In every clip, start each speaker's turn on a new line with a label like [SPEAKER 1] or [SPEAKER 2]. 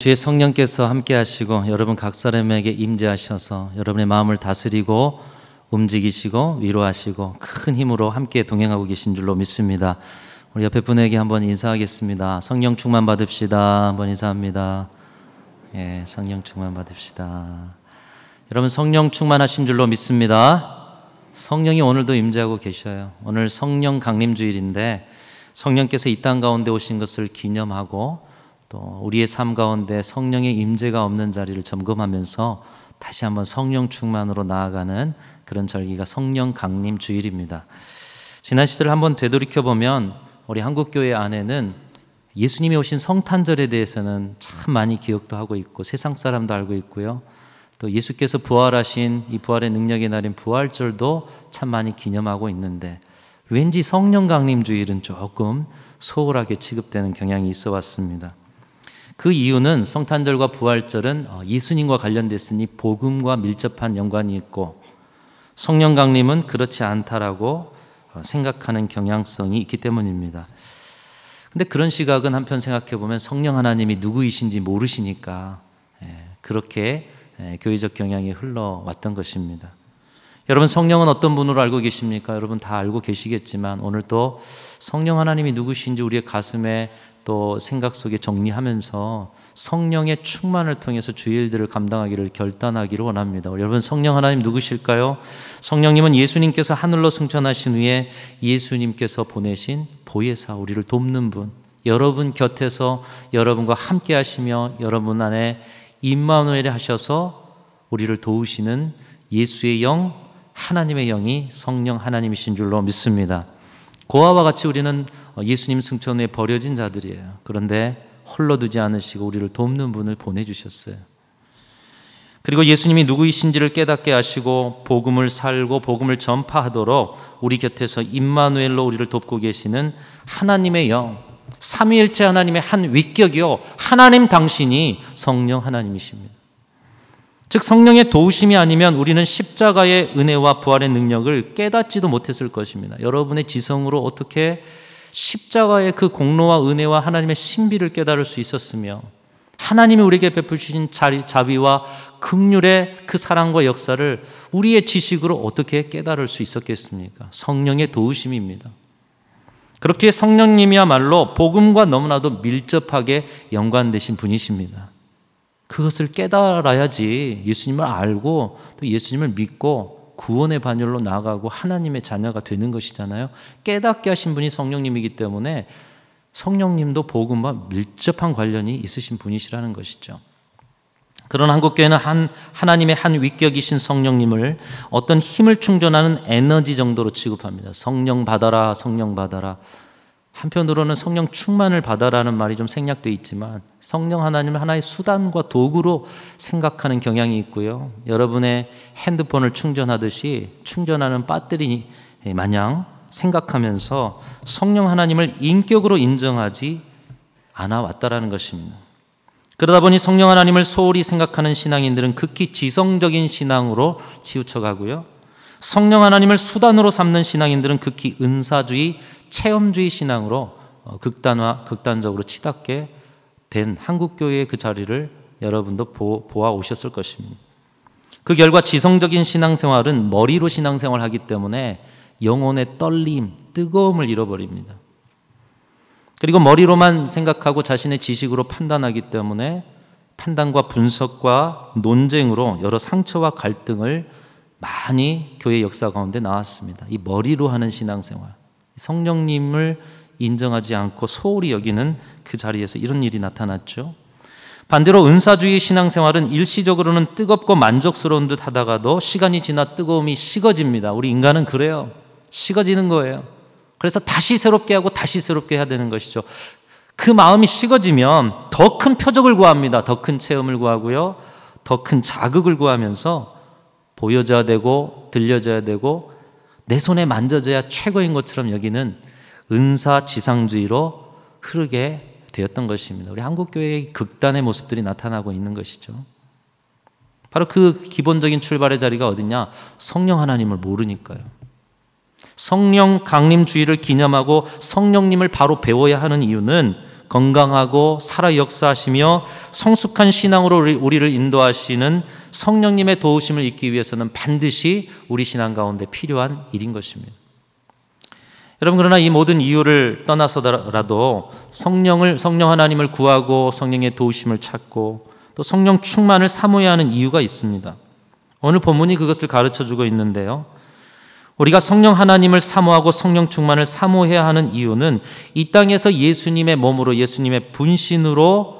[SPEAKER 1] 주의 성령께서 함께 하시고 여러분 각 사람에게 임재하셔서 여러분의 마음을 다스리고 움직이시고 위로하시고 큰 힘으로 함께 동행하고 계신 줄로 믿습니다. 우리 옆에 분에게 한번 인사하겠습니다. 성령 충만 받읍시다. 한번 인사합니다. 예, 성령 충만 받읍시다. 여러분 성령 충만하신 줄로 믿습니다. 성령이 오늘도 임재하고 계셔요. 오늘 성령 강림주일인데 성령께서 이 땅 가운데 오신 것을 기념하고 또 우리의 삶 가운데 성령의 임재가 없는 자리를 점검하면서 다시 한번 성령 충만으로 나아가는 그런 절기가 성령 강림 주일입니다. 지난 시절을 한번 되돌이켜 보면 우리 한국교회 안에는 예수님이 오신 성탄절에 대해서는 참 많이 기억도 하고 있고 세상 사람도 알고 있고요. 또 예수께서 부활하신 이 부활의 능력의 날인 부활절도 참 많이 기념하고 있는데 왠지 성령 강림 주일은 조금 소홀하게 취급되는 경향이 있어 왔습니다. 그 이유는 성탄절과 부활절은 예수님과 관련됐으니 복음과 밀접한 연관이 있고 성령 강림은 그렇지 않다라고 생각하는 경향성이 있기 때문입니다. 근데 그런 시각은 한편 생각해 보면 성령 하나님이 누구이신지 모르시니까 그렇게 교회적 경향이 흘러왔던 것입니다. 여러분 성령은 어떤 분으로 알고 계십니까? 여러분 다 알고 계시겠지만 오늘 또 성령 하나님이 누구신지 우리의 가슴에 또 생각 속에 정리하면서 성령의 충만을 통해서 주의 일들을 감당하기를 결단하기를 원합니다. 여러분 성령 하나님 누구실까요? 성령님은 예수님께서 하늘로 승천하신 후에 예수님께서 보내신 보혜사, 우리를 돕는 분, 여러분 곁에서 여러분과 함께 하시며 여러분 안에 임마누엘 하셔서 우리를 도우시는 예수의 영, 하나님의 영이 성령 하나님이신 줄로 믿습니다. 고아와 같이 우리는 예수님 승천 후에 버려진 자들이에요. 그런데 홀로 두지 않으시고 우리를 돕는 분을 보내주셨어요. 그리고 예수님이 누구이신지를 깨닫게 하시고 복음을 살고 복음을 전파하도록 우리 곁에서 임마누엘로 우리를 돕고 계시는 하나님의 영, 삼위일체 하나님의 한 위격이요 하나님 당신이 성령 하나님이십니다. 즉 성령의 도우심이 아니면 우리는 십자가의 은혜와 부활의 능력을 깨닫지도 못했을 것입니다. 여러분의 지성으로 어떻게 십자가의 그 공로와 은혜와 하나님의 신비를 깨달을 수 있었으며 하나님이 우리에게 베푸신 자비와 긍휼의 그 사랑과 역사를 우리의 지식으로 어떻게 깨달을 수 있었겠습니까? 성령의 도우심입니다. 그렇게 성령님이야말로 복음과 너무나도 밀접하게 연관되신 분이십니다. 그것을 깨달아야지 예수님을 알고 또 예수님을 믿고 구원의 반열로 나아가고 하나님의 자녀가 되는 것이잖아요. 깨닫게 하신 분이 성령님이기 때문에 성령님도 복음과 밀접한 관련이 있으신 분이시라는 것이죠. 그런 한국교회는 하나님의 한 위격이신 성령님을 어떤 힘을 충전하는 에너지 정도로 취급합니다. 성령 받아라, 성령 받아라. 한편으로는 성령 충만을 받아라는 말이 좀 생략되어 있지만 성령 하나님을 하나의 수단과 도구로 생각하는 경향이 있고요. 여러분의 핸드폰을 충전하듯이 충전하는 배터리 마냥 생각하면서 성령 하나님을 인격으로 인정하지 않아 왔다라는 것입니다. 그러다 보니 성령 하나님을 소홀히 생각하는 신앙인들은 극히 지성적인 신앙으로 치우쳐가고요. 성령 하나님을 수단으로 삼는 신앙인들은 극히 은사주의, 체험주의 신앙으로 극단적으로 치닫게 된 한국교회의 그 자리를 여러분도 보아 오셨을 것입니다. 그 결과 지성적인 신앙생활은 머리로 신앙생활을 하기 때문에 영혼의 떨림, 뜨거움을 잃어버립니다. 그리고 머리로만 생각하고 자신의 지식으로 판단하기 때문에 판단과 분석과 논쟁으로 여러 상처와 갈등을 많이 교회 역사 가운데 나왔습니다. 이 머리로 하는 신앙생활, 성령님을 인정하지 않고 소홀히 여기는 그 자리에서 이런 일이 나타났죠. 반대로 은사주의 신앙생활은 일시적으로는 뜨겁고 만족스러운 듯 하다가도 시간이 지나 뜨거움이 식어집니다. 우리 인간은 그래요. 식어지는 거예요. 그래서 다시 새롭게 하고 다시 새롭게 해야 되는 것이죠. 그 마음이 식어지면 더 큰 표적을 구합니다. 더 큰 체험을 구하고요. 더 큰 자극을 구하면서 보여져야 되고 들려져야 되고 내 손에 만져져야 최고인 것처럼 여기는 은사지상주의로 흐르게 되었던 것입니다. 우리 한국교회의 극단의 모습들이 나타나고 있는 것이죠. 바로 그 기본적인 출발의 자리가 어디냐? 성령 하나님을 모르니까요. 성령 강림주의를 기념하고 성령님을 바로 배워야 하는 이유는 건강하고 살아 역사하시며 성숙한 신앙으로 우리를 인도하시는 성령님의 도우심을 잊기 위해서는 반드시 우리 신앙 가운데 필요한 일인 것입니다. 여러분, 그러나 이 모든 이유를 떠나서라도 성령 하나님을 구하고 성령의 도우심을 찾고 또 성령 충만을 사모해야 하는 이유가 있습니다. 오늘 본문이 그것을 가르쳐주고 있는데요, 우리가 성령 하나님을 사모하고 성령 충만을 사모해야 하는 이유는 이 땅에서 예수님의 몸으로 예수님의 분신으로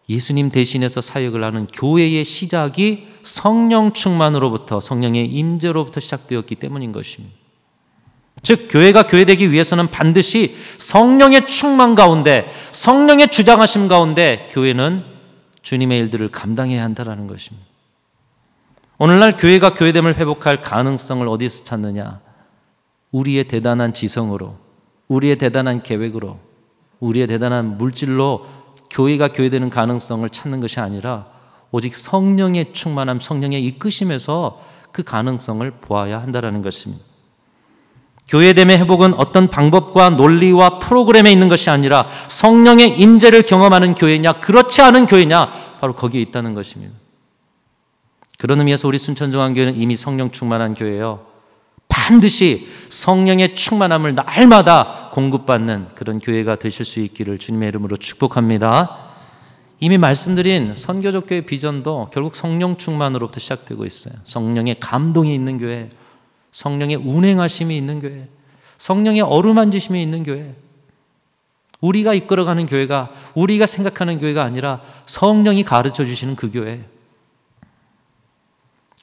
[SPEAKER 1] 예수님 대신해서 사역을 하는 교회의 시작이 성령 충만으로부터, 성령의 임재로부터 시작되었기 때문인 것입니다. 즉, 교회가 교회되기 위해서는 반드시 성령의 충만 가운데, 성령의 주장하심 가운데 교회는 주님의 일들을 감당해야 한다는 것입니다. 오늘날 교회가 교회됨을 회복할 가능성을 어디서 찾느냐? 우리의 대단한 지성으로, 우리의 대단한 계획으로, 우리의 대단한 물질로 교회가 교회되는 가능성을 찾는 것이 아니라 오직 성령의 충만함, 성령의 이끄심에서 그 가능성을 보아야 한다는 것입니다. 교회됨의 회복은 어떤 방법과 논리와 프로그램에 있는 것이 아니라 성령의 임재를 경험하는 교회냐, 그렇지 않은 교회냐, 바로 거기에 있다는 것입니다. 그런 의미에서 우리 순천중앙교회는 이미 성령 충만한 교회예요. 반드시 성령의 충만함을 날마다 공급받는 그런 교회가 되실 수 있기를 주님의 이름으로 축복합니다. 이미 말씀드린 선교적 교회 비전도 결국 성령 충만으로부터 시작되고 있어요. 성령의 감동이 있는 교회, 성령의 운행하심이 있는 교회, 성령의 어루만지심이 있는 교회, 우리가 이끌어가는 교회가, 우리가 생각하는 교회가 아니라 성령이 가르쳐 주시는 그 교회,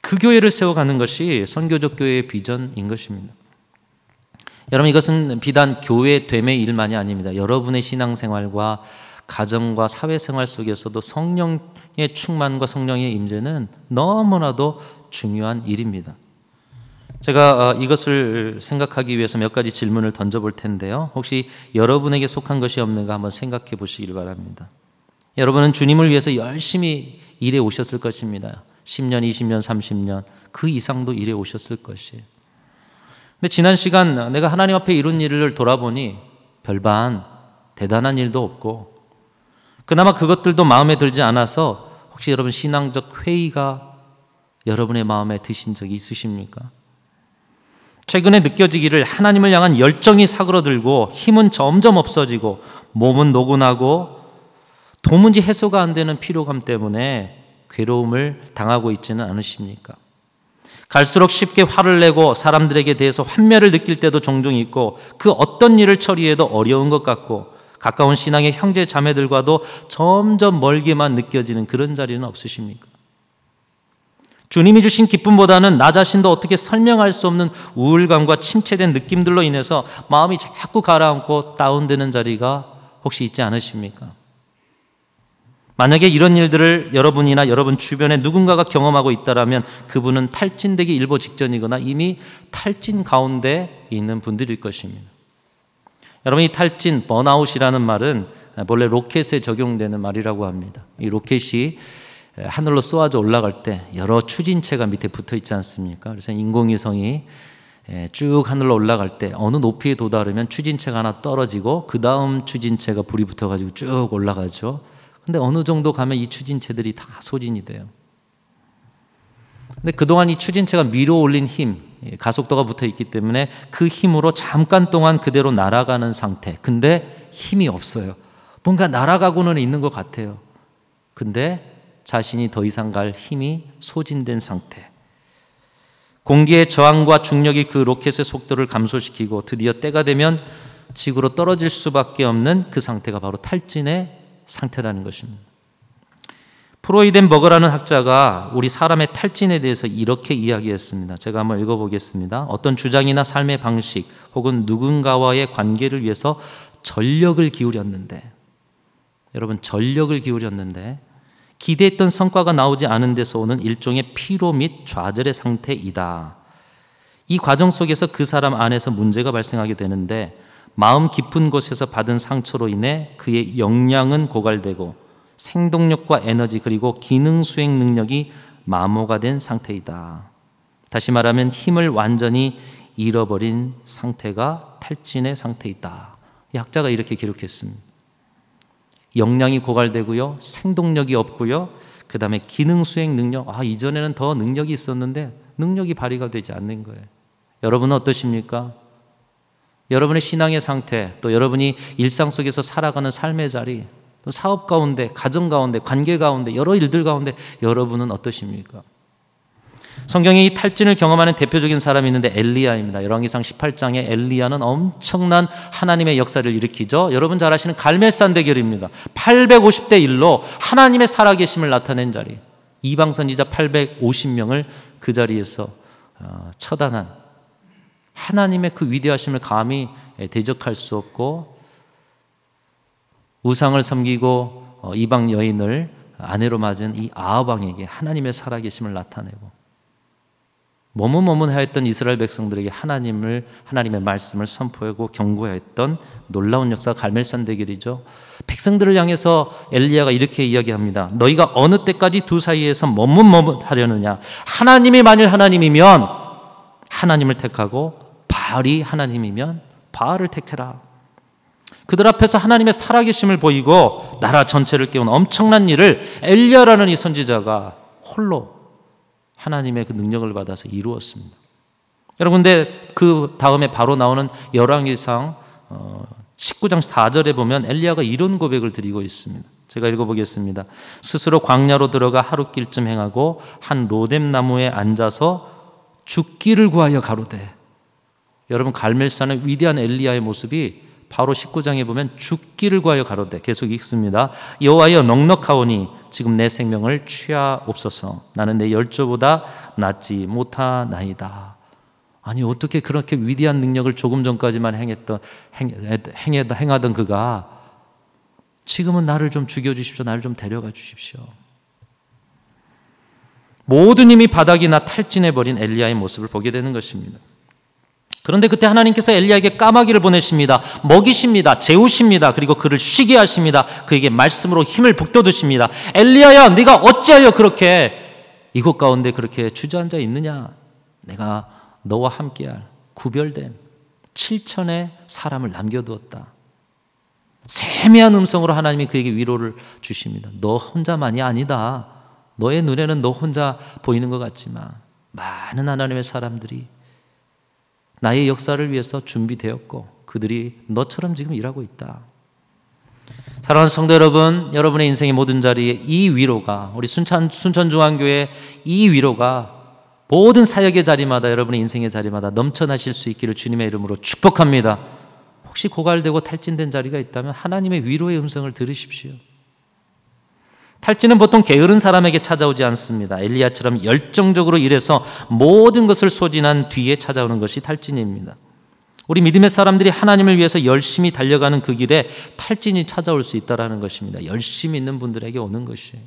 [SPEAKER 1] 그 교회를 세워가는 것이 선교적 교회의 비전인 것입니다. 여러분, 이것은 비단 교회됨의 일만이 아닙니다. 여러분의 신앙생활과 가정과 사회생활 속에서도 성령의 충만과 성령의 임재는 너무나도 중요한 일입니다. 제가 이것을 생각하기 위해서 몇 가지 질문을 던져볼 텐데요, 혹시 여러분에게 속한 것이 없는가 한번 생각해 보시길 바랍니다. 여러분은 주님을 위해서 열심히 일해 오셨을 것입니다. 10년, 20년, 30년 그 이상도 일해 오셨을 것이에요. 근데 지난 시간 내가 하나님 앞에 이룬 일을 돌아보니 별반 대단한 일도 없고, 그나마 그것들도 마음에 들지 않아서 혹시 여러분 신앙적 회의가 여러분의 마음에 드신 적이 있으십니까? 최근에 느껴지기를 하나님을 향한 열정이 사그러들고 힘은 점점 없어지고 몸은 노곤하고 도무지 해소가 안 되는 피로감 때문에 괴로움을 당하고 있지는 않으십니까? 갈수록 쉽게 화를 내고 사람들에게 대해서 환멸을 느낄 때도 종종 있고, 그 어떤 일을 처리해도 어려운 것 같고, 가까운 신앙의 형제 자매들과도 점점 멀게만 느껴지는 그런 자리는 없으십니까? 주님이 주신 기쁨보다는 나 자신도 어떻게 설명할 수 없는 우울감과 침체된 느낌들로 인해서 마음이 자꾸 가라앉고 다운되는 자리가 혹시 있지 않으십니까? 만약에 이런 일들을 여러분이나 여러분 주변에 누군가가 경험하고 있다면 그분은 탈진되기 일보 직전이거나 이미 탈진 가운데 있는 분들일 것입니다. 여러분, 이 탈진, 번아웃이라는 말은 본래 로켓에 적용되는 말이라고 합니다. 이 로켓이 하늘로 쏘아져 올라갈 때 여러 추진체가 밑에 붙어 있지 않습니까? 그래서 인공위성이 쭉 하늘로 올라갈 때 어느 높이에 도달하면 추진체가 하나 떨어지고 그 다음 추진체가 불이 붙어가지고 쭉 올라가죠. 근데 어느 정도 가면 이 추진체들이 다 소진이 돼요. 근데 그동안 이 추진체가 밀어 올린 힘, 가속도가 붙어 있기 때문에 그 힘으로 잠깐 동안 그대로 날아가는 상태. 근데 힘이 없어요. 뭔가 날아가고는 있는 것 같아요. 근데 자신이 더 이상 갈 힘이 소진된 상태. 공기의 저항과 중력이 그 로켓의 속도를 감소시키고 드디어 때가 되면 지구로 떨어질 수밖에 없는 그 상태가 바로 탈진의 상태라는 것입니다. 프로이덴버거라는 학자가 우리 사람의 탈진에 대해서 이렇게 이야기했습니다. 제가 한번 읽어보겠습니다. 어떤 주장이나 삶의 방식 혹은 누군가와의 관계를 위해서 전력을 기울였는데, 여러분, 전력을 기울였는데 기대했던 성과가 나오지 않은 데서 오는 일종의 피로 및 좌절의 상태이다. 이 과정 속에서 그 사람 안에서 문제가 발생하게 되는데, 마음 깊은 곳에서 받은 상처로 인해 그의 역량은 고갈되고 생동력과 에너지 그리고 기능 수행 능력이 마모가 된 상태이다. 다시 말하면 힘을 완전히 잃어버린 상태가 탈진의 상태이다. 이 학자가 이렇게 기록했습니다. 역량이 고갈되고요, 생동력이 없고요, 그 다음에 기능 수행 능력, 이전에는 더 능력이 있었는데 능력이 발휘가 되지 않는 거예요. 여러분은 어떠십니까? 여러분의 신앙의 상태, 또 여러분이 일상 속에서 살아가는 삶의 자리, 또 사업 가운데, 가정 가운데, 관계 가운데, 여러 일들 가운데 여러분은 어떠십니까? 성경에 이 탈진을 경험하는 대표적인 사람이 있는데 엘리야입니다. 열왕기상 18장에 엘리야는 엄청난 하나님의 역사를 일으키죠. 여러분 잘 아시는 갈멜산 대결입니다. 850대 1로 하나님의 살아계심을 나타낸 자리, 이방 선지자 850명을 그 자리에서 처단한 하나님의 그 위대하심을 감히 대적할 수 없고, 우상을 섬기고 이방 여인을 아내로 맞은 이 아합 왕에게 하나님의 살아계심을 나타내고, 머뭇머뭇하였던 이스라엘 백성들에게 하나님의 말씀을 선포하고 경고했던 놀라운 역사, 갈멜산 대결이죠. 백성들을 향해서 엘리야가 이렇게 이야기합니다. 너희가 어느 때까지 두 사이에서 머뭇머뭇하려느냐? 하나님이 만일 하나님이면 하나님을 택하고, 바알이 하나님이면 바알을 택해라. 그들 앞에서 하나님의 살아계심을 보이고 나라 전체를 깨운 엄청난 일을 엘리야라는 이 선지자가 홀로 하나님의 그 능력을 받아서 이루었습니다. 여러분, 근데 그 다음에 바로 나오는 열왕기상 19장 4절에 보면 엘리야가 이런 고백을 드리고 있습니다. 제가 읽어보겠습니다. 스스로 광야로 들어가 하룻길쯤 행하고 한 로뎀 나무에 앉아서 죽기를 구하여 가로되. 여러분, 갈멜산의 위대한 엘리야의 모습이 바로 19장에 보면 죽기를 구하여 가로되, 계속 읽습니다. 여호와여, 넉넉하오니 지금 내 생명을 취하옵소서. 나는 내 열조보다 낫지 못하나이다. 아니, 어떻게 그렇게 위대한 능력을 조금 전까지만 행하던 그가 지금은 나를 좀 죽여주십시오, 나를 좀 데려가 주십시오. 모든 힘이 바닥이 나 탈진해버린 엘리야의 모습을 보게 되는 것입니다. 그런데 그때 하나님께서 엘리야에게 까마귀를 보내십니다. 먹이십니다. 재우십니다. 그리고 그를 쉬게 하십니다. 그에게 말씀으로 힘을 북돋으십니다. 엘리야야, 네가 어찌하여 그렇게 이곳 가운데 그렇게 주저앉아 있느냐? 내가 너와 함께할 구별된 7천의 사람을 남겨두었다. 세미한 음성으로 하나님이 그에게 위로를 주십니다. 너 혼자만이 아니다. 너의 눈에는 너 혼자 보이는 것 같지만 많은 하나님의 사람들이 나의 역사를 위해서 준비되었고 그들이 너처럼 지금 일하고 있다. 사랑하는 성도 여러분, 여러분의 인생의 모든 자리에 이 위로가, 우리 순천중앙교회 이 위로가 모든 사역의 자리마다, 여러분의 인생의 자리마다 넘쳐나실 수 있기를 주님의 이름으로 축복합니다. 혹시 고갈되고 탈진된 자리가 있다면 하나님의 위로의 음성을 들으십시오. 탈진은 보통 게으른 사람에게 찾아오지 않습니다. 엘리야처럼 열정적으로 일해서 모든 것을 소진한 뒤에 찾아오는 것이 탈진입니다. 우리 믿음의 사람들이 하나님을 위해서 열심히 달려가는 그 길에 탈진이 찾아올 수 있다는 것입니다. 열심히 있는 분들에게 오는 것이에요.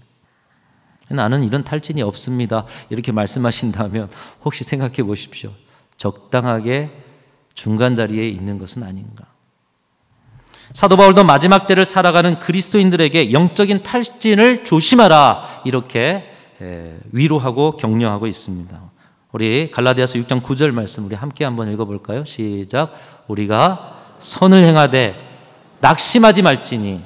[SPEAKER 1] 나는 이런 탈진이 없습니다, 이렇게 말씀하신다면 혹시 생각해 보십시오. 적당하게 중간 자리에 있는 것은 아닌가. 사도 바울도 마지막 때를 살아가는 그리스도인들에게 영적인 탈진을 조심하라, 이렇게 위로하고 격려하고 있습니다. 우리 갈라디아서 6장 9절 말씀 우리 함께 한번 읽어볼까요? 시작. 우리가 선을 행하되 낙심하지 말지니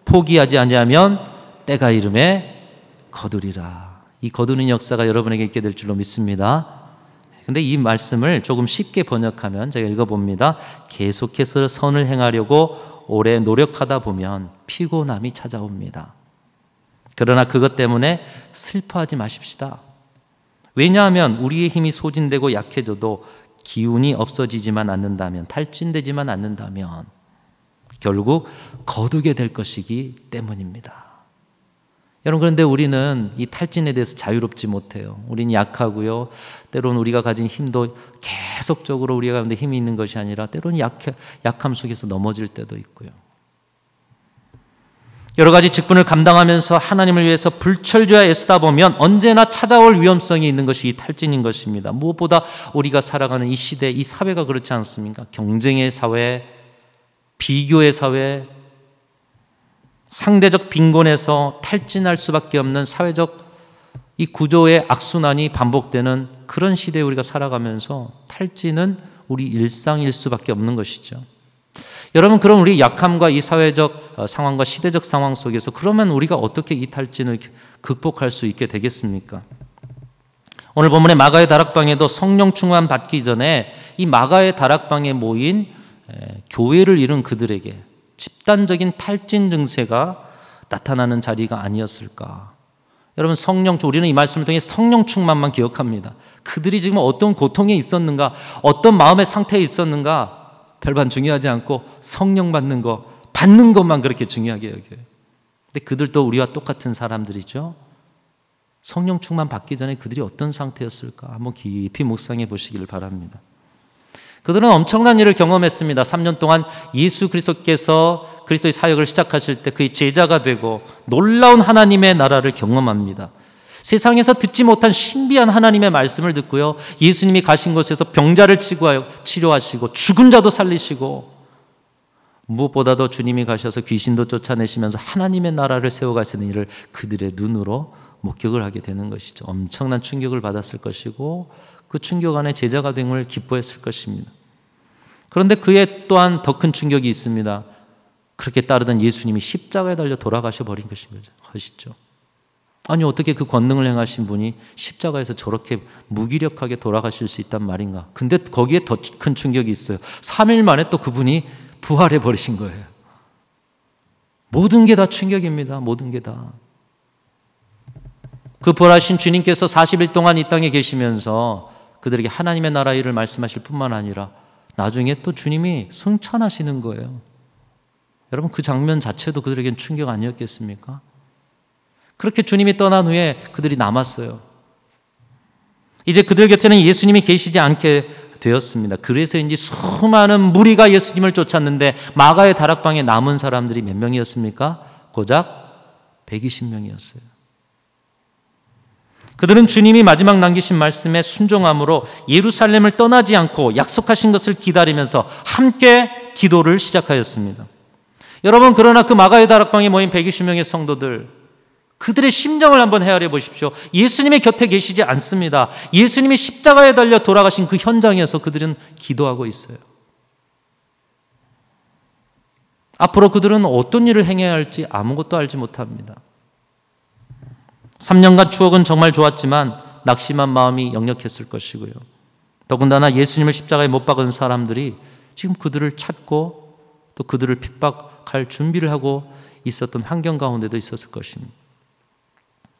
[SPEAKER 1] 포기하지 아니하면 때가 이름에 거두리라. 이 거두는 역사가 여러분에게 있게 될 줄로 믿습니다. 근데 이 말씀을 조금 쉽게 번역하면 제가 읽어봅니다. 계속해서 선을 행하려고 오래 노력하다 보면 피곤함이 찾아옵니다. 그러나 그것 때문에 슬퍼하지 마십시다. 왜냐하면 우리의 힘이 소진되고 약해져도 기운이 없어지지만 않는다면, 탈진되지만 않는다면 결국 거두게 될 것이기 때문입니다. 여러분, 그런데 우리는 이 탈진에 대해서 자유롭지 못해요. 우리는 약하고요, 때로는 우리가 가진 힘도 계속적으로 우리가 가운데 힘이 있는 것이 아니라 때로는 약함 속에서 넘어질 때도 있고요. 여러 가지 직분을 감당하면서 하나님을 위해서 불철주야 애쓰다 보면 언제나 찾아올 위험성이 있는 것이 이 탈진인 것입니다. 무엇보다 우리가 살아가는 이 시대, 이 사회가 그렇지 않습니까? 경쟁의 사회, 비교의 사회, 상대적 빈곤에서 탈진할 수밖에 없는 사회적 이 구조의 악순환이 반복되는 그런 시대에 우리가 살아가면서 탈진은 우리 일상일 수밖에 없는 것이죠. 여러분, 그럼 우리 약함과 이 사회적 상황과 시대적 상황 속에서 그러면 우리가 어떻게 이 탈진을 극복할 수 있게 되겠습니까? 오늘 본문의 마가의 다락방에도 성령 충만 받기 전에 이 마가의 다락방에 모인 교회를 이룬 그들에게 집단적인 탈진 증세가 나타나는 자리가 아니었을까? 여러분, 우리는 이 말씀을 통해 성령 충만만 기억합니다. 그들이 지금 어떤 고통에 있었는가, 어떤 마음의 상태에 있었는가 별반 중요하지 않고 성령 받는 것만 그렇게 중요하게 여겨요. 근데 그들도 우리와 똑같은 사람들이죠. 성령 충만 받기 전에 그들이 어떤 상태였을까 한번 깊이 묵상해 보시기를 바랍니다. 그들은 엄청난 일을 경험했습니다. 3년 동안 예수 그리스도께서 그리스도의 사역을 시작하실 때 그의 제자가 되고 놀라운 하나님의 나라를 경험합니다. 세상에서 듣지 못한 신비한 하나님의 말씀을 듣고요, 예수님이 가신 곳에서 병자를 치료하시고 죽은 자도 살리시고, 무엇보다도 주님이 가셔서 귀신도 쫓아내시면서 하나님의 나라를 세워가시는 일을 그들의 눈으로 목격을 하게 되는 것이죠. 엄청난 충격을 받았을 것이고 그 충격 안에 제자가 됨을 기뻐했을 것입니다. 그런데 그에 또한 더 큰 충격이 있습니다. 그렇게 따르던 예수님이 십자가에 달려 돌아가셔 버린 것이죠. 아니, 어떻게 그 권능을 행하신 분이 십자가에서 저렇게 무기력하게 돌아가실 수 있단 말인가? 근데 거기에 더 큰 충격이 있어요. 3일 만에 또 그분이 부활해 버리신 거예요. 모든 게 다 충격입니다. 모든 게 다. 그 부활하신 주님께서 40일 동안 이 땅에 계시면서 그들에게 하나님의 나라 일을 말씀하실 뿐만 아니라 나중에 또 주님이 승천하시는 거예요. 여러분, 그 장면 자체도 그들에겐 충격 아니었겠습니까? 그렇게 주님이 떠난 후에 그들이 남았어요. 이제 그들 곁에는 예수님이 계시지 않게 되었습니다. 그래서인지 수많은 무리가 예수님을 쫓았는데 마가의 다락방에 남은 사람들이 몇 명이었습니까? 고작 120명이었어요. 그들은 주님이 마지막 남기신 말씀에 순종함으로 예루살렘을 떠나지 않고 약속하신 것을 기다리면서 함께 기도를 시작하였습니다. 여러분, 그러나 그 마가의 다락방에 모인 120명의 성도들, 그들의 심정을 한번 헤아려 보십시오. 예수님의 곁에 계시지 않습니다. 예수님이 십자가에 달려 돌아가신 그 현장에서 그들은 기도하고 있어요. 앞으로 그들은 어떤 일을 행해야 할지 아무것도 알지 못합니다. 3년간 추억은 정말 좋았지만 낙심한 마음이 역력했을 것이고요. 더군다나 예수님을 십자가에 못 박은 사람들이 지금 그들을 찾고 또 그들을 핍박할 준비를 하고 있었던 환경 가운데도 있었을 것입니다.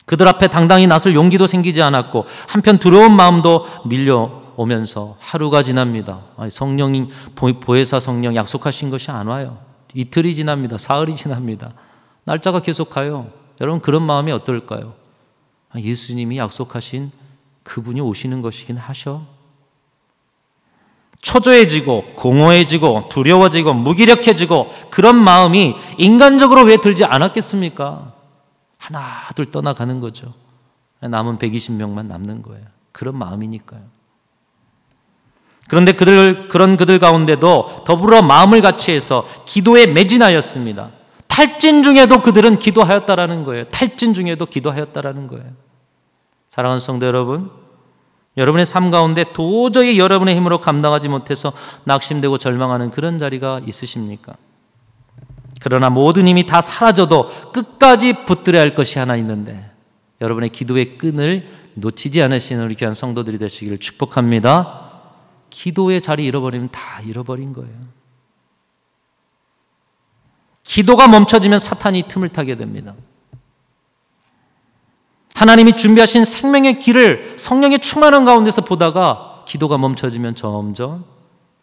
[SPEAKER 1] 그들 앞에 당당히 나설 용기도 생기지 않았고 한편 두려운 마음도 밀려오면서 하루가 지납니다. 성령이 보혜사 성령 약속하신 것이 안 와요. 이틀이 지납니다. 사흘이 지납니다. 날짜가 계속 가요. 여러분, 그런 마음이 어떨까요? 예수님이 약속하신 그분이 오시는 것이긴 하셔. 초조해지고 공허해지고 두려워지고 무기력해지고 그런 마음이 인간적으로 왜 들지 않았겠습니까? 하나 둘 떠나가는 거죠. 남은 120명만 남는 거예요. 그런 마음이니까요. 그런데 그런 그들 가운데도 더불어 마음을 같이 해서 기도에 매진하였습니다. 탈진 중에도 그들은 기도하였다라는 거예요. 탈진 중에도 기도하였다라는 거예요. 사랑하는 성도 여러분, 여러분의 삶 가운데 도저히 여러분의 힘으로 감당하지 못해서 낙심되고 절망하는 그런 자리가 있으십니까? 그러나 모든 힘이 다 사라져도 끝까지 붙들어야 할 것이 하나 있는데 여러분의 기도의 끈을 놓치지 않으시는 우리 귀한 성도들이 되시기를 축복합니다. 기도의 자리 잃어버리면 다 잃어버린 거예요. 기도가 멈춰지면 사탄이 틈을 타게 됩니다. 하나님이 준비하신 생명의 길을 성령의 충만한 가운데서 보다가 기도가 멈춰지면 점점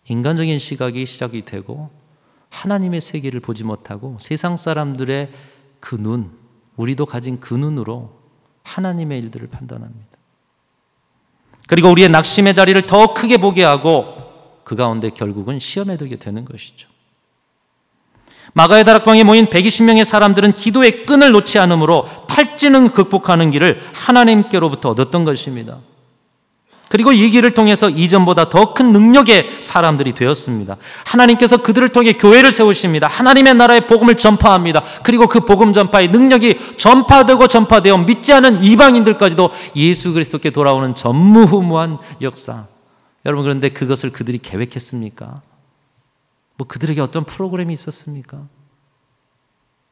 [SPEAKER 1] 인간적인 시각이 시작이 되고 하나님의 세계를 보지 못하고 세상 사람들의 그 눈, 우리도 가진 그 눈으로 하나님의 일들을 판단합니다. 그리고 우리의 낙심의 자리를 더 크게 보게 하고 그 가운데 결국은 시험에 들게 되는 것이죠. 마가의 다락방에 모인 120명의 사람들은 기도의 끈을 놓지 않으므로 탈진을 극복하는 길을 하나님께로부터 얻었던 것입니다. 그리고 이 길을 통해서 이전보다 더 큰 능력의 사람들이 되었습니다. 하나님께서 그들을 통해 교회를 세우십니다. 하나님의 나라의 복음을 전파합니다. 그리고 그 복음 전파의 능력이 전파되어 믿지 않은 이방인들까지도 예수 그리스도께 돌아오는 전무후무한 역사. 여러분, 그런데 그것을 그들이 계획했습니까? 뭐 그들에게 어떤 프로그램이 있었습니까?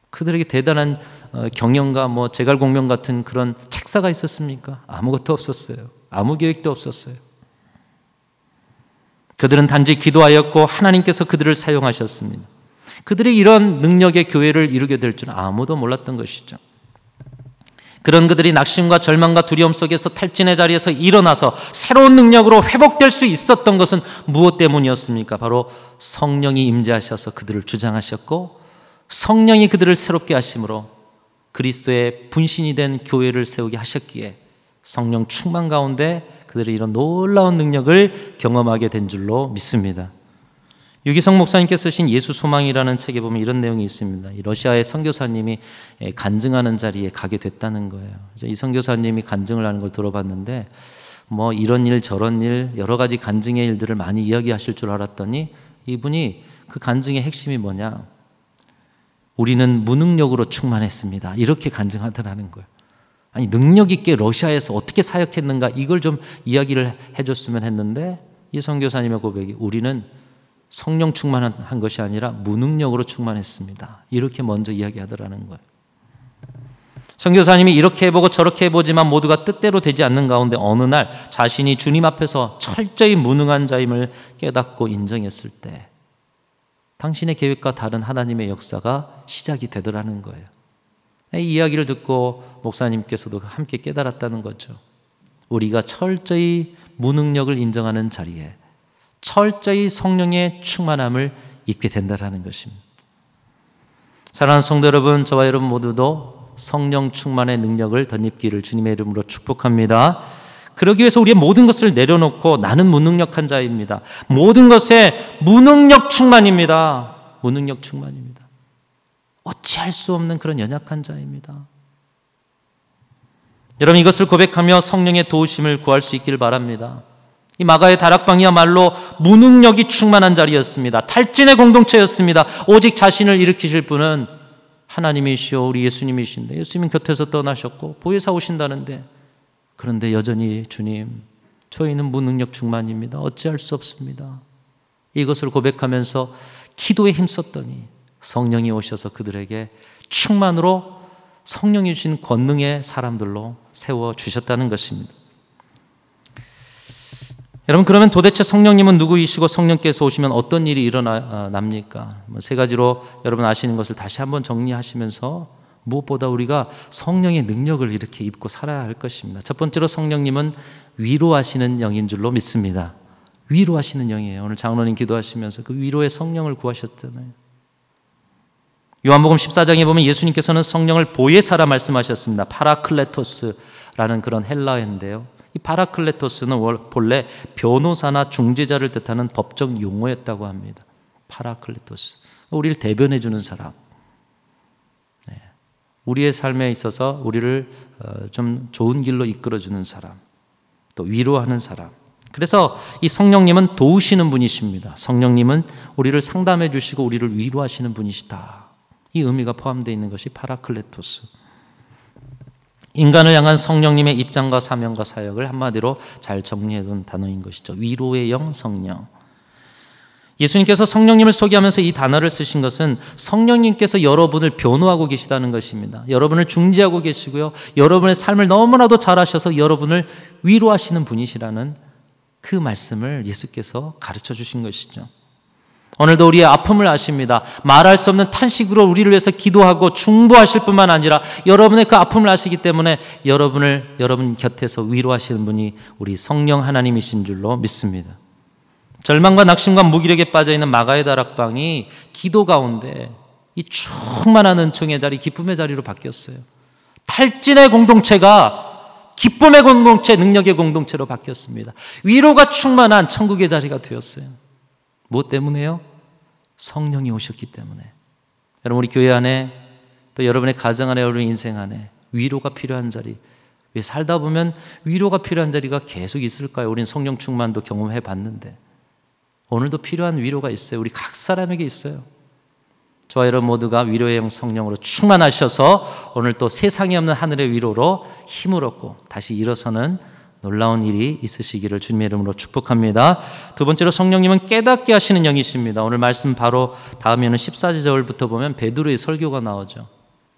[SPEAKER 1] 그들에게 대단한 경영과 뭐 제갈공명 같은 그런 책사가 있었습니까? 아무것도 없었어요. 아무 계획도 없었어요. 그들은 단지 기도하였고 하나님께서 그들을 사용하셨습니다. 그들이 이런 능력의 교회를 이루게 될 줄 아무도 몰랐던 것이죠. 그런 그들이 낙심과 절망과 두려움 속에서 탈진의 자리에서 일어나서 새로운 능력으로 회복될 수 있었던 것은 무엇 때문이었습니까? 바로 성령이 임재하셔서 그들을 주장하셨고 성령이 그들을 새롭게 하심으로 그리스도의 분신이 된 교회를 세우게 하셨기에 성령 충만 가운데 그들이 이런 놀라운 능력을 경험하게 된 줄로 믿습니다. 유기성 목사님께서 쓰신 예수 소망이라는 책에 보면 이런 내용이 있습니다. 이 러시아의 선교사님이 간증하는 자리에 가게 됐다는 거예요. 이 선교사님이 간증을 하는 걸 들어봤는데 뭐 이런 일 저런 일 여러 가지 간증의 일들을 많이 이야기하실 줄 알았더니 이분이 그 간증의 핵심이 뭐냐? 우리는 무능력으로 충만했습니다. 이렇게 간증하더라는 거예요. 아니 능력 있게 러시아에서 어떻게 사역했는가 이걸 좀 이야기를 해줬으면 했는데 이 선교사님의 고백이 우리는 성령 충만한 것이 아니라 무능력으로 충만했습니다. 이렇게 먼저 이야기하더라는 거예요. 선교사님이 이렇게 해보고 저렇게 해보지만 모두가 뜻대로 되지 않는 가운데 어느 날 자신이 주님 앞에서 철저히 무능한 자임을 깨닫고 인정했을 때 당신의 계획과 다른 하나님의 역사가 시작이 되더라는 거예요. 이 이야기를 듣고 목사님께서도 함께 깨달았다는 거죠. 우리가 철저히 무능력을 인정하는 자리에 철저히 성령의 충만함을 입게 된다는 것입니다. 사랑하는 성도 여러분, 저와 여러분 모두도 성령 충만의 능력을 덧입기를 주님의 이름으로 축복합니다. 그러기 위해서 우리의 모든 것을 내려놓고 나는 무능력한 자입니다. 모든 것에 무능력 충만입니다. 무능력 충만입니다. 어찌할 수 없는 그런 연약한 자입니다. 여러분 이것을 고백하며 성령의 도우심을 구할 수 있기를 바랍니다. 이 마가의 다락방이야말로 무능력이 충만한 자리였습니다. 탈진의 공동체였습니다. 오직 자신을 일으키실 분은 하나님이시오 우리 예수님이신데 예수님 곁에서 떠나셨고 보혜사 오신다는데 그런데 여전히 주님 저희는 무능력 충만입니다. 어찌할 수 없습니다. 이것을 고백하면서 기도에 힘썼더니 성령이 오셔서 그들에게 충만으로 성령이 주신 권능의 사람들로 세워주셨다는 것입니다. 여러분 그러면 도대체 성령님은 누구이시고 성령께서 오시면 어떤 일이 일어납니까? 세 가지로 여러분 아시는 것을 다시 한번 정리하시면서 무엇보다 우리가 성령의 능력을 이렇게 입고 살아야 할 것입니다. 첫 번째로 성령님은 위로하시는 영인 줄로 믿습니다. 위로하시는 영이에요. 오늘 장로님 기도하시면서 그 위로의 성령을 구하셨잖아요. 요한복음 14장에 보면 예수님께서는 성령을 보혜사라 말씀하셨습니다. 파라클레토스라는 그런 헬라어인데요. 이 파라클레토스는 본래 변호사나 중재자를 뜻하는 법적 용어였다고 합니다. 파라클레토스. 우리를 대변해 주는 사람. 우리의 삶에 있어서 우리를 좀 좋은 길로 이끌어 주는 사람. 또 위로하는 사람. 그래서 이 성령님은 도우시는 분이십니다. 성령님은 우리를 상담해 주시고 우리를 위로하시는 분이시다. 이 의미가 포함되어 있는 것이 파라클레토스. 인간을 향한 성령님의 입장과 사명과 사역을 한마디로 잘 정리해 둔 단어인 것이죠. 위로의 영 성령. 예수님께서 성령님을 소개하면서 이 단어를 쓰신 것은 성령님께서 여러분을 변호하고 계시다는 것입니다. 여러분을 중재하고 계시고요. 여러분의 삶을 너무나도 잘 아셔서 여러분을 위로하시는 분이시라는 그 말씀을 예수께서 가르쳐 주신 것이죠. 오늘도 우리의 아픔을 아십니다. 말할 수 없는 탄식으로 우리를 위해서 기도하고 중보하실 뿐만 아니라 여러분의 그 아픔을 아시기 때문에 여러분 곁에서 위로하시는 분이 우리 성령 하나님이신 줄로 믿습니다. 절망과 낙심과 무기력에 빠져있는 마가의 다락방이 기도 가운데 이 충만한 은총의 자리, 기쁨의 자리로 바뀌었어요. 탈진의 공동체가 기쁨의 공동체, 능력의 공동체로 바뀌었습니다. 위로가 충만한 천국의 자리가 되었어요. 무엇 때문에요? 성령이 오셨기 때문에. 여러분 우리 교회 안에 또 여러분의 가정 안에 여러분의 인생 안에 위로가 필요한 자리, 왜 살다 보면 위로가 필요한 자리가 계속 있을까요? 우린 성령 충만도 경험해 봤는데 오늘도 필요한 위로가 있어요. 우리 각 사람에게 있어요. 저와 여러분 모두가 위로의 영 성령으로 충만하셔서 오늘 또 세상에 없는 하늘의 위로로 힘을 얻고 다시 일어서는 놀라운 일이 있으시기를 주님의 이름으로 축복합니다. 두 번째로 성령님은 깨닫게 하시는 영이십니다. 오늘 말씀 바로 다음에는 14절부터 보면 베드로의 설교가 나오죠.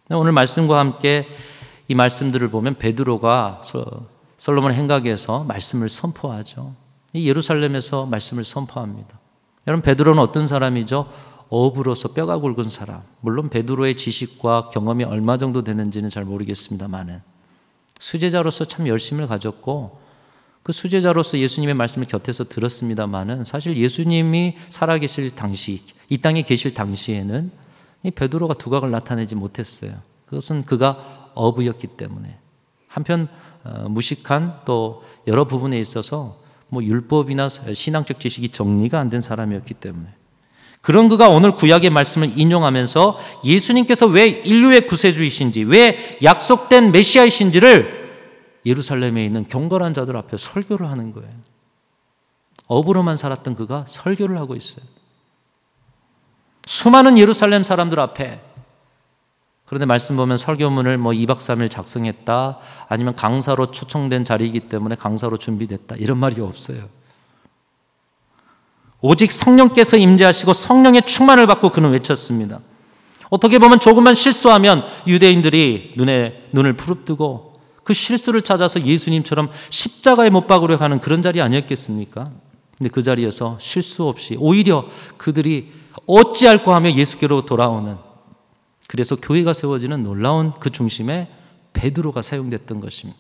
[SPEAKER 1] 오늘 말씀과 함께 이 말씀들을 보면 베드로가 솔로몬 행각에서 말씀을 선포하죠. 이 예루살렘에서 말씀을 선포합니다. 여러분, 베드로는 어떤 사람이죠? 어부로서 뼈가 굵은 사람. 물론 베드로의 지식과 경험이 얼마 정도 되는지는 잘 모르겠습니다만은 수제자로서 참 열심을 가졌고 그 수제자로서 예수님의 말씀을 곁에서 들었습니다만은 사실 예수님이 살아계실 당시, 이 땅에 계실 당시에는 이 베드로가 두각을 나타내지 못했어요. 그것은 그가 어부였기 때문에. 한편 무식한 또 여러 부분에 있어서 율법이나 신앙적 지식이 정리가 안 된 사람이었기 때문에. 그런 그가 오늘 구약의 말씀을 인용하면서 예수님께서 왜 인류의 구세주이신지, 왜 약속된 메시아이신지를 예루살렘에 있는 경건한 자들 앞에 설교를 하는 거예요. 어부로만 살았던 그가 설교를 하고 있어요. 수많은 예루살렘 사람들 앞에. 그런데 말씀 보면 설교문을 2박 3일 작성했다, 아니면 강사로 초청된 자리이기 때문에 강사로 준비됐다, 이런 말이 없어요. 오직 성령께서 임재하시고 성령의 충만을 받고 그는 외쳤습니다. 어떻게 보면 조금만 실수하면 유대인들이 눈을 부릅뜨고 그 실수를 찾아서 예수님처럼 십자가에 못 박으려 하는 그런 자리 아니었겠습니까? 근데 그 자리에서 실수 없이 오히려 그들이 어찌할꼬 하며 예수께로 돌아오는, 그래서 교회가 세워지는 놀라운 그 중심에 베드로가 사용됐던 것입니다.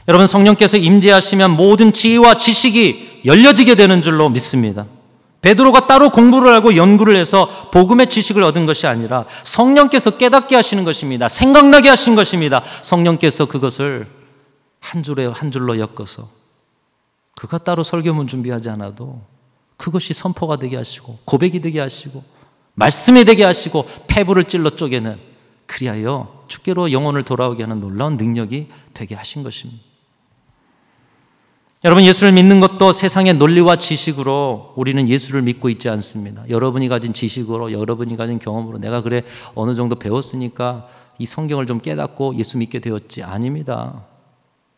[SPEAKER 1] 여러분, 성령께서 임재하시면 모든 지혜와 지식이 열려지게 되는 줄로 믿습니다. 베드로가 따로 공부를 하고 연구를 해서 복음의 지식을 얻은 것이 아니라 성령께서 깨닫게 하시는 것입니다. 생각나게 하신 것입니다. 성령께서 그것을 한 줄에 한 줄로 엮어서 그가 따로 설교문 준비하지 않아도 그것이 선포가 되게 하시고 고백이 되게 하시고 말씀이 되게 하시고 폐부를 찔러 쪼개는, 그리하여 주께로 영혼을 돌아오게 하는 놀라운 능력이 되게 하신 것입니다. 여러분, 예수를 믿는 것도 세상의 논리와 지식으로 우리는 예수를 믿고 있지 않습니다. 여러분이 가진 지식으로, 여러분이 가진 경험으로 내가 그래 어느 정도 배웠으니까 이 성경을 좀 깨닫고 예수 믿게 되었지. 아닙니다.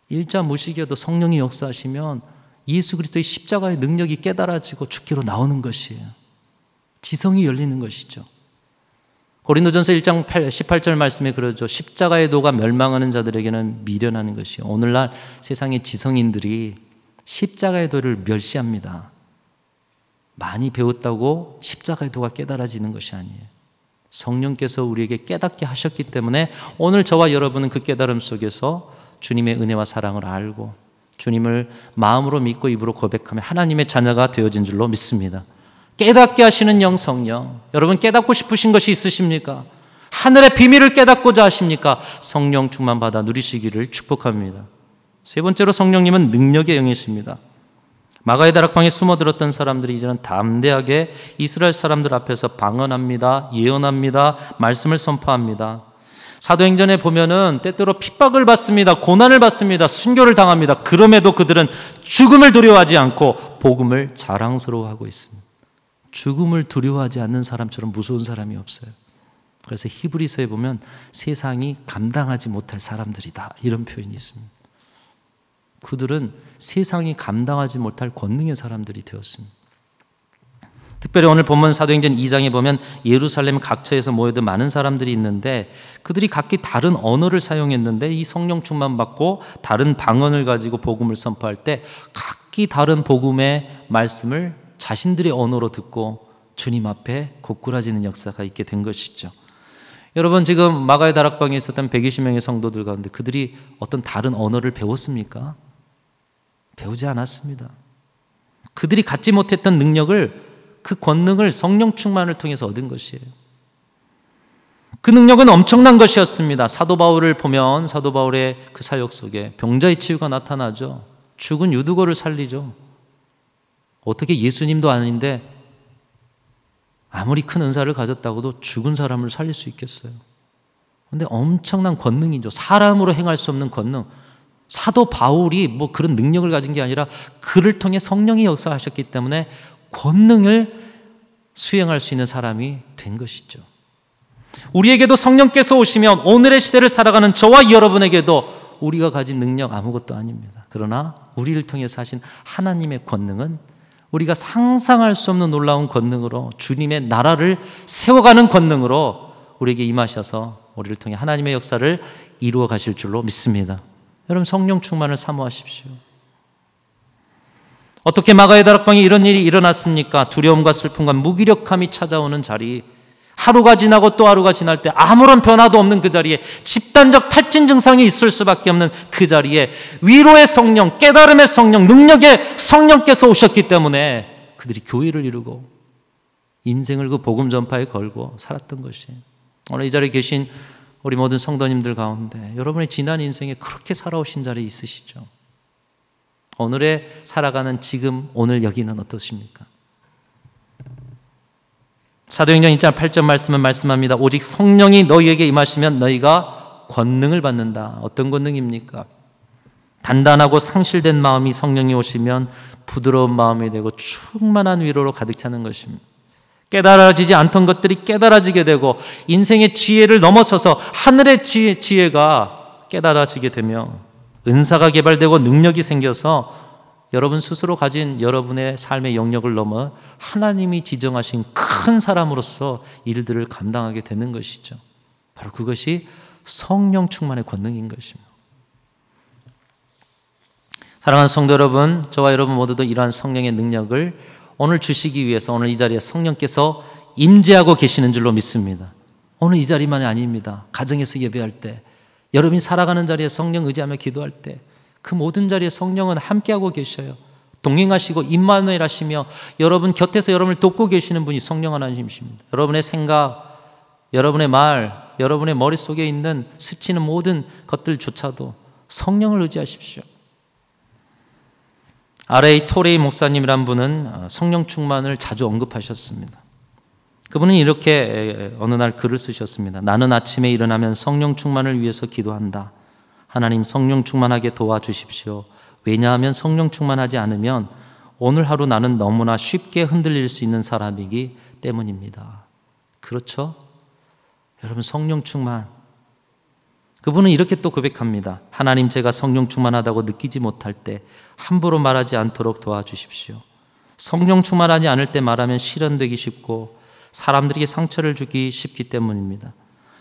[SPEAKER 1] 일자 무식이어도 성령이 역사하시면 예수 그리스도의 십자가의 능력이 깨달아지고 주께로 나오는 것이에요. 지성이 열리는 것이죠. 고린도전서 1장 18절 말씀에 그러죠. 십자가의 도가 멸망하는 자들에게는 미련하는 것이요. 오늘날 세상의 지성인들이 십자가의 도를 멸시합니다. 많이 배웠다고 십자가의 도가 깨달아지는 것이 아니에요. 성령께서 우리에게 깨닫게 하셨기 때문에 오늘 저와 여러분은 그 깨달음 속에서 주님의 은혜와 사랑을 알고 주님을 마음으로 믿고 입으로 고백하며 하나님의 자녀가 되어진 줄로 믿습니다. 깨닫게 하시는 영 성령, 여러분 깨닫고 싶으신 것이 있으십니까? 하늘의 비밀을 깨닫고자 하십니까? 성령 충만 받아 누리시기를 축복합니다. 세 번째로 성령님은 능력의 영이십니다. 마가의 다락방에 숨어들었던 사람들이 이제는 담대하게 이스라엘 사람들 앞에서 방언합니다. 예언합니다. 말씀을 선포합니다. 사도행전에 보면은 때때로 핍박을 받습니다. 고난을 받습니다. 순교를 당합니다. 그럼에도 그들은 죽음을 두려워하지 않고 복음을 자랑스러워하고 있습니다. 죽음을 두려워하지 않는 사람처럼 무서운 사람이 없어요. 그래서 히브리서에 보면 세상이 감당하지 못할 사람들이다, 이런 표현이 있습니다. 그들은 세상이 감당하지 못할 권능의 사람들이 되었습니다. 특별히 오늘 본문 사도행전 2장에 보면 예루살렘 각처에서 모여든 많은 사람들이 있는데 그들이 각기 다른 언어를 사용했는데 이 성령 충만 받고 다른 방언을 가지고 복음을 선포할 때 각기 다른 복음의 말씀을 자신들의 언어로 듣고 주님 앞에 고꾸라지는 역사가 있게 된 것이죠. 여러분, 지금 마가의 다락방에 있었던 120명의 성도들 가운데 그들이 어떤 다른 언어를 배웠습니까? 배우지 않았습니다. 그들이 갖지 못했던 능력을, 그 권능을 성령 충만을 통해서 얻은 것이에요. 그 능력은 엄청난 것이었습니다. 사도 바울을 보면 사도 바울의 그 사역 속에 병자의 치유가 나타나죠. 죽은 유두거를 살리죠. 어떻게 예수님도 아닌데 아무리 큰 은사를 가졌다고도 죽은 사람을 살릴 수 있겠어요? 그런데 엄청난 권능이죠. 사람으로 행할 수 없는 권능. 사도 바울이 그런 능력을 가진 게 아니라 그를 통해 성령이 역사하셨기 때문에 권능을 수행할 수 있는 사람이 된 것이죠. 우리에게도 성령께서 오시면 오늘의 시대를 살아가는 저와 여러분에게도 우리가 가진 능력 아무것도 아닙니다. 그러나 우리를 통해서 하신 하나님의 권능은 우리가 상상할 수 없는 놀라운 권능으로, 주님의 나라를 세워가는 권능으로 우리에게 임하셔서 우리를 통해 하나님의 역사를 이루어 가실 줄로 믿습니다. 여러분, 성령 충만을 사모하십시오. 어떻게 마가의 다락방에 이런 일이 일어났습니까? 두려움과 슬픔과 무기력함이 찾아오는 자리, 하루가 지나고 또 하루가 지날 때 아무런 변화도 없는 그 자리에, 집단적 탈진 증상이 있을 수밖에 없는 그 자리에 위로의 성령, 깨달음의 성령, 능력의 성령께서 오셨기 때문에 그들이 교회를 이루고 인생을 그 복음 전파에 걸고 살았던 것이, 오늘 이 자리에 계신 우리 모든 성도님들 가운데 여러분의 지난 인생에 그렇게 살아오신 자리에 있으시죠? 오늘에 살아가는 지금 오늘 여기는 어떠십니까? 사도행전 1장 8절 말씀은 말씀합니다. 오직 성령이 너희에게 임하시면 너희가 권능을 받는다. 어떤 권능입니까? 단단하고 상실된 마음이 성령이 오시면 부드러운 마음이 되고 충만한 위로로 가득 차는 것입니다. 깨달아지지 않던 것들이 깨달아지게 되고 인생의 지혜를 넘어서서 하늘의 지혜가 깨달아지게 되며 은사가 개발되고 능력이 생겨서 여러분 스스로 가진 여러분의 삶의 영역을 넘어 하나님이 지정하신 큰 사람으로서 일들을 감당하게 되는 것이죠. 바로 그것이 성령 충만의 권능인 것입니다. 사랑하는 성도 여러분, 저와 여러분 모두도 이러한 성령의 능력을 오늘 주시기 위해서 오늘 이 자리에 성령께서 임재하고 계시는 줄로 믿습니다. 오늘 이 자리만이 아닙니다. 가정에서 예배할 때, 여러분이 살아가는 자리에 성령 의지하며 기도할 때, 그 모든 자리에 성령은 함께하고 계셔요. 동행하시고 임마누엘 하시며 여러분 곁에서 여러분을 돕고 계시는 분이 성령 하나님이십니다. 여러분의 생각, 여러분의 말, 여러분의 머릿속에 있는 스치는 모든 것들조차도 성령을 의지하십시오. R.A. 토레이 목사님이란 분은 성령 충만을 자주 언급하셨습니다. 그분은 이렇게 어느 날 글을 쓰셨습니다. 나는 아침에 일어나면 성령 충만을 위해서 기도한다. 하나님, 성령 충만하게 도와주십시오. 왜냐하면 성령 충만하지 않으면 오늘 하루 나는 너무나 쉽게 흔들릴 수 있는 사람이기 때문입니다. 그렇죠? 여러분, 성령 충만. 그분은 이렇게 또 고백합니다. 하나님, 제가 성령 충만하다고 느끼지 못할 때 함부로 말하지 않도록 도와주십시오. 성령 충만하지 않을 때 말하면 실현되기 쉽고 사람들에게 상처를 주기 쉽기 때문입니다.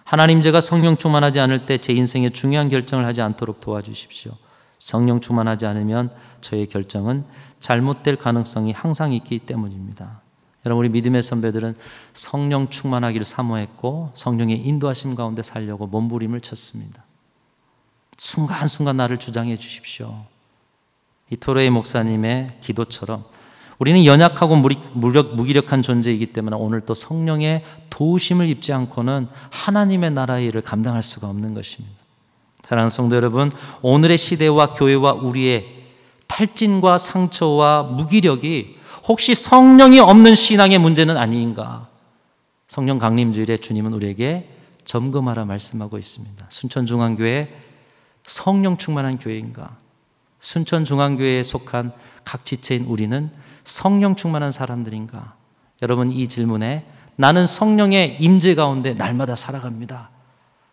[SPEAKER 1] 하나님, 제가 성령 충만하지 않을 때 제 인생에 중요한 결정을 하지 않도록 도와주십시오. 성령 충만하지 않으면 저의 결정은 잘못될 가능성이 항상 있기 때문입니다. 여러분, 우리 믿음의 선배들은 성령 충만하기를 사모했고 성령의 인도하심 가운데 살려고 몸부림을 쳤습니다. 순간순간 나를 주장해 주십시오. 이 토레이 목사님의 기도처럼 우리는 연약하고 무기력한 존재이기 때문에 오늘 또 성령의 도우심을 입지 않고는 하나님의 나라의 일을 감당할 수가 없는 것입니다. 사랑하는 성도 여러분, 오늘의 시대와 교회와 우리의 탈진과 상처와 무기력이 혹시 성령이 없는 신앙의 문제는 아닌가? 성령 강림주일에 주님은 우리에게 점검하라 말씀하고 있습니다. 순천중앙교회 성령 충만한 교회인가? 순천중앙교회에 속한 각 지체인 우리는 성령 충만한 사람들인가? 여러분, 이 질문에 나는 성령의 임재 가운데 날마다 살아갑니다,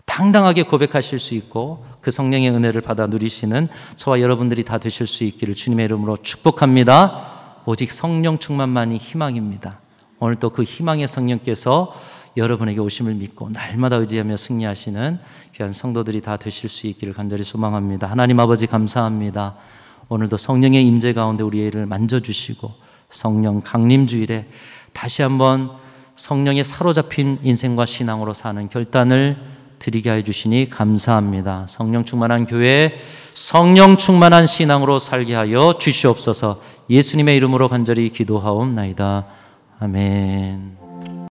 [SPEAKER 1] 당당하게 고백하실 수 있고 그 성령의 은혜를 받아 누리시는 저와 여러분들이 다 되실 수 있기를 주님의 이름으로 축복합니다. 오직 성령 충만만이 희망입니다. 오늘 또 그 희망의 성령께서 여러분에게 오심을 믿고 날마다 의지하며 승리하시는 귀한 성도들이 다 되실 수 있기를 간절히 소망합니다. 하나님 아버지, 감사합니다. 오늘도 성령의 임재 가운데 우리의 일을 만져주시고 성령 강림주일에 다시 한번 성령에 사로잡힌 인생과 신앙으로 사는 결단을 드리게 해주시니 감사합니다. 성령 충만한 교회, 성령 충만한 신앙으로 살게 하여 주시옵소서. 예수님의 이름으로 간절히 기도하옵나이다. 아멘.